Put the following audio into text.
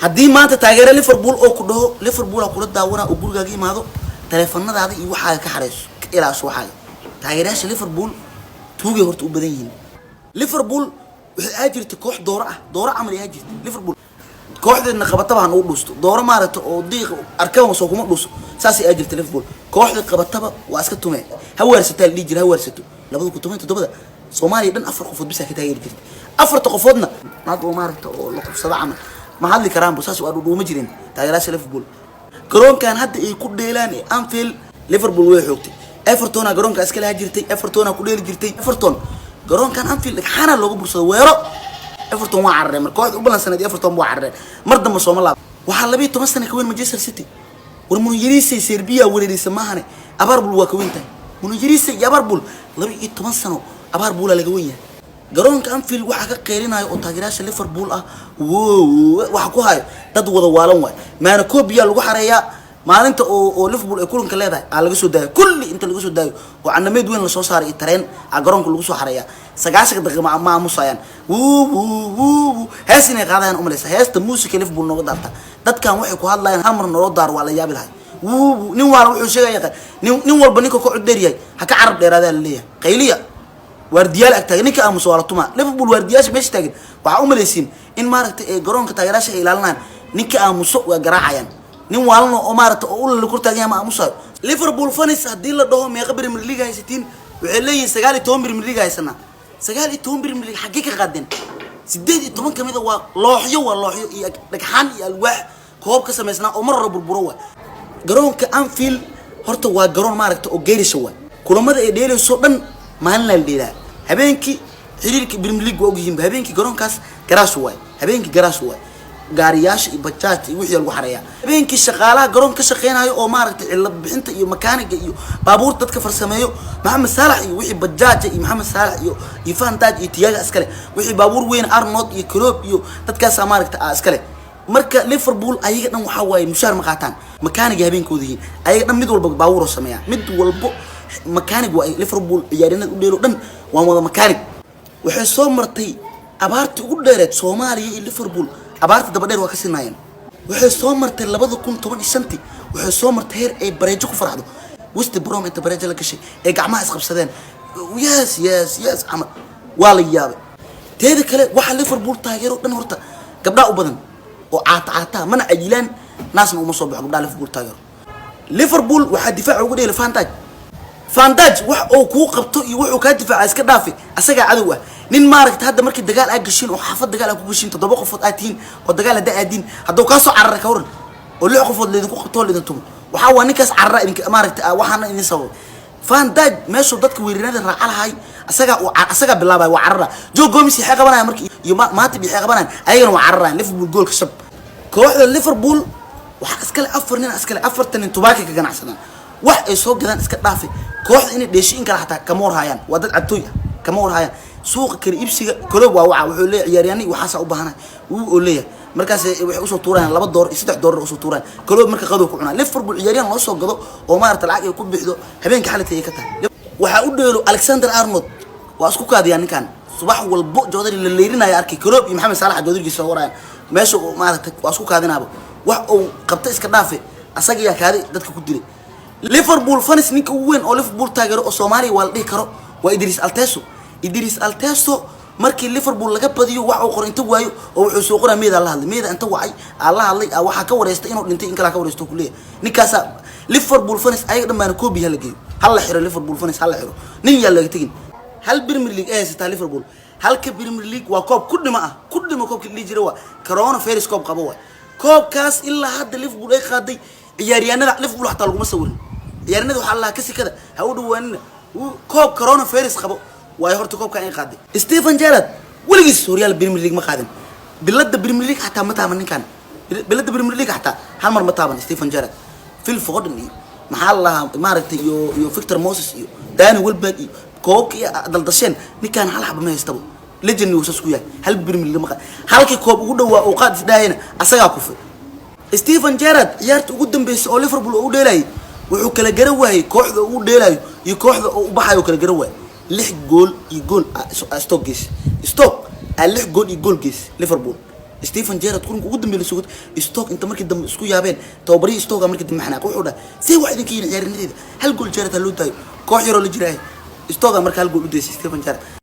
haddii maanta taageero Liverpool oo ku dhaho Liverpool ku la daawana oo gurigaaga imaado taleefanadaada iyo waxa ka xareyso ilaas waxa taageerayaasha Liverpool tuugay horta u badan yihiin Liverpool waxay ajirta koox dooro amal ay ajirta Liverpool kooxdeedna qabataba aan u dhuusto dooro maaragta oo diiq arkaan soo kuma dhuuso saasi ajirta Liverpool kooxda qabataba waa iska tumay haweersataa dhijir haweersato 2017 Soomaaliya dhan afar qofood bis ka taageeri jirtay afarta qofoodna naad oo maaragta oo la qabsada amal ma hadli karaan bosaas waa dhuuma jireen taageerayaasha Liverpool garoonkan hadda ay ku dheelaan Anfield Liverpool way xoogtay Everton garoonka iska la jirtay Everton ku dheeli jirtay Everton garoonkan Anfield xana loogu bursado weero Everton waa carreen mar kooxda u balan sanad Everton waa carreen mar dambe Soomaaliya waxa 12 sano ka weyn Manchester City war Munyirisay Serbia wareerisa maahane Abarbuul waa ka weynta Munyirisay Abarbuul 12 sano Abarbuul laga weyn yahay garoonka Anfield waxa ka qeyrinayo oo taageerayaasha Liverpool ah waxa ku hayo dad wada waalan way maana koobiya lagu xareeyaa maalinta oo Liverpool ay kulanka leedahay laga soo daayo kulli inta laga soo daayo oo canameed weyn la soo saaray tareen garoonka lagu soo xareeyaa 90 daqiiqo ma aamusayaan heesina qaadayaan umaleysa heesta muusiga Liverpool nooga daarta dadkan waxay ku hadlayaan hal mar nolol daar waa la yaabi lahay nin waara wuxuu sheegay nin walba ninka ku cuddeer yahay ha ka carab dheeraada leeyahay qayliya وارديال أكتاج نيك أمس ولا توما ليفربول واردياش مش تاجر وعمل يسين إن ماركت جرون كتاجراش إلالنا نيك أمس وجراعة يعني نوالنا أمارة أقول اللي كرت جاي مع أمس ليفربول فانس هديلا ده ما يقبل من الليجا ستين وعليه سجال تومبر من الليجا سنة سجال تومبر من الحقيقة غادين سديد تومن كم إذا والله لك حان الواحد كوب كسر مثلا أمر بالبروة جرون كأنفيل هرتو وجرون ماركت أوجيري شوى كل ما ده يدير صوبن ما لنا الليلة هبينكي حريرك بريمليج وجهين هبينكي جرون كاس كراسوي هبينكي كراسوي قارياش بتشات وحي الوحرية هبينكي شغالة جرون كشقينا أو ماركت اللي بنت يو مكانك يو بابور تذكر سمايو محمد صالح وحي بجاج محمد صالح يو يفان تاج يتياج أسكله وحي بابور وين أرنولد يكروب يو تذكر سمارك أسكله مركا ليفربول أيقنا محاوي مشار مقاطان مكانك هبينكو ذي أيقنا مدول بابور سمايا مدول بو مكانك ليفربول يارينا يقولوا دم وما مكانك وحسوا مرتي أبارت يقولوا سومالي ليفربول أبارت دبادير وكسرناين وحسوا مرتي اللي بدو كنت تبغي سنتي وحسوا مرتي أي بريجك فرحدو وست بروم أنت بريج لك شيء أي جماعة سقف سدان وياس عمل والله يابي تهذا كله واحد ليفربول تاجروا دم هرتا قبل أبدا وعطا من أجلان ناس مصابح قبل ليفربول تاجروا ليفربول واحد دفاع وقولي لفانتاج فانداج wax oo ku qabto iyo wuxuu ka difaaca iska dhaafay asaga cadow ah nin maaragta hadda markii dagaal ay gashin oo xafad dagaal ku gashin 7 qofood ay tiin oo dagaal hada aadin haduu ka soo carar ka waran oo 6 qofood leedin ku qabto leedin tumo waxa waa ninkaas carar idinka maaragta waxaana idin sabab فانداج meesho dadka weerarada raacalahay asaga bilaabay waa carara Joe Gomez xaq qabanaya markii iyo maanta bi xaq qabanayaan ayagana waa cararaan Liverpool gool ka shab kooxda Liverpool waxa iskale afartan tubaaka ka ganacsadaan wax ay soo gadaan iska dhaafay kooxda inay dheeshin kala xataa kama warhayaan waa dad cabtooy kama warhayaan suuqa kale iibsiga kale waa wuxuu leeyahay ciyaaryahanni waxa u baahanay uu leeyahay markaas waxay u soo tuurayaan $2 $3 u soo tuurayaan kale marka qado ku cunaa Liverpool ciyaaryahan loo soo gado oo maarta lacag ay ku bixido habeenka xalatay ka tahay waxa u dheelo Alexander Arnold waa isku kaadiyaan ninkan subax walbo joodari la leerinayo arkay Klopp iyo Mohamed Salah joodarigiisa soo warayaan meesha maarta waa isku kaadinaaba wax uu qabta iska dhaafay asaga yaa kaadi dadka ku dilay ليفربول فانس نيك وين أو ليفربول تاجر أو سومالي والدي كرو وإدريس ألتاسو مركي ليفربول لقى بديو وعو قرن توايو أو حسوقنا ميدا الله ميدا أنت وعي الله أو حكوا ريستين أو ننتين كلا كوا ريستو كلية نكاسا ليفربول فانس أيضا ما نكوبي هالجيو هلا حلو ليفربول فانس هلا حلو نين يلا تيجين هل بريمير ليج تاع ليفربول هل كبريمير ليج وكوب كل ما كوب اللي جروا كورونا فيروس كوب قبوه كوب كاس إلا هاد ليفربول أي خادي ياريانا ليفربول حتى لو ما سوون يارينا وحال الله كسي كذا هودو وين كوب كورونا فيروس قبو واي هورتو كوب كان قادي ستيفن جيرارد ولقي سوريال بريمير ليج ما قادم بلاد بريمير ليج حتى متى من كان بلاد بريمير ليج حتى هالمر متى من ستيفن جيرارد في الفقدني محل الله مارت يو فيكتور موسيس يو داني ويلبك كوب دلدشين نكان هل حب ما يستبو لجن يوسسكو يا هل بريمير ليج ما هالكي كوب ugu dhawa oo qaad isdaayna asaga ku fay ستيفن جيرارد ciyaarta ugu dambeysay oo Liverpool uu dheelay wuxuu kala garan waayay kooxda uu dheelay iyo kooxda uu baxayo kala garan waayay 6 gool iyo gool Stoke 6 gool iyo gool gees Liverpool ستيفن جيرارد كلهم قدام بيلسوق ستوك انت مركي دم اسكو يابين توبري ستوك مركي دم حناق وحو ده سي واحد كين عيارنيده هل جول جيرارد لو داي كوخ يرو لا جيراي ستوك مركي هل جول دي ستيفن جيرارد